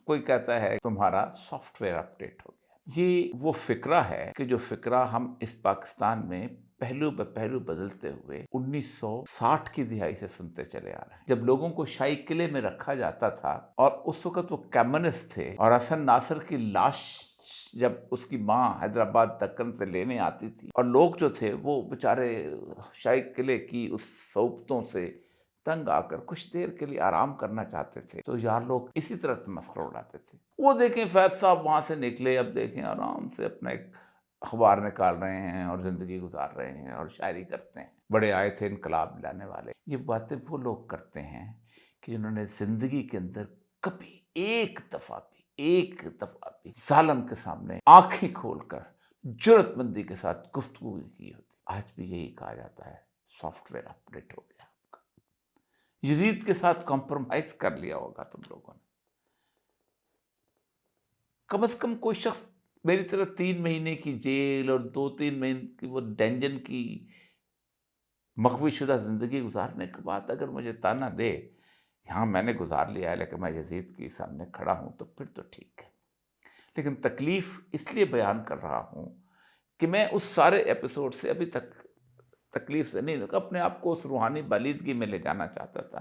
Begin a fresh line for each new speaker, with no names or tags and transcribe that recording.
کوئی کہتا ہے تمہارا سافٹ ویئر اپڈیٹ ہو گیا۔ یہ وہ فکرہ ہے کہ جو فکرہ ہم اس پاکستان میں پہلو بہ پہلو بدلتے ہوئے 1960 کی دہائی سے سنتے چلے آ رہے ہیں، جب لوگوں کو شاہی قلعے میں رکھا جاتا تھا اور اس وقت وہ کمیونسٹ تھے، اور حسن ناصر کی لاش جب اس کی ماں حیدرآباد دکن سے لینے آتی تھی اور لوگ جو تھے وہ بیچارے شاہی قلعے کی اس صحبتوں سے تنگ آ کر کچھ دیر کے لیے آرام کرنا چاہتے تھے، تو یار لوگ اسی طرح تمسخر اڑاتے تھے۔ وہ دیکھیں فیض صاحب وہاں سے نکلے، اب دیکھیں آرام سے اپنا ایک اخبار نکال رہے ہیں اور زندگی گزار رہے ہیں اور شاعری کرتے ہیں، بڑے آئے تھے انقلاب لانے والے۔ یہ باتیں وہ لوگ کرتے ہیں کہ جنہوں نے زندگی کے اندر کبھی ایک دفعہ بھی ظالم کے سامنے آنکھیں کھول کر جرأت مندی کے ساتھ گفتگو کی ہوتی۔ آج بھی یہی کہا جاتا ہے سافٹ ویئر اپڈیٹ ہو گیا آپ کا، یزید کے ساتھ کمپرومائز کر لیا ہوگا تم لوگوں نے۔ کم از کم کوئی شخص میری طرح 3 مہینے کی جیل اور 2-3 مہینے کی وہ ڈینجن کی مخفی شدہ زندگی گزارنے کے بعد اگر مجھے تانا دے یہاں میں نے گزار لیا ہے لیکن میں یزید کے سامنے کھڑا ہوں، تو پھر تو ٹھیک ہے۔ لیکن تکلیف اس لیے بیان کر رہا ہوں کہ میں اس سارے ایپیسوڈ سے ابھی تک تکلیف سے نہیں، اپنے آپ کو اس روحانی بالیدگی میں لے جانا چاہتا تھا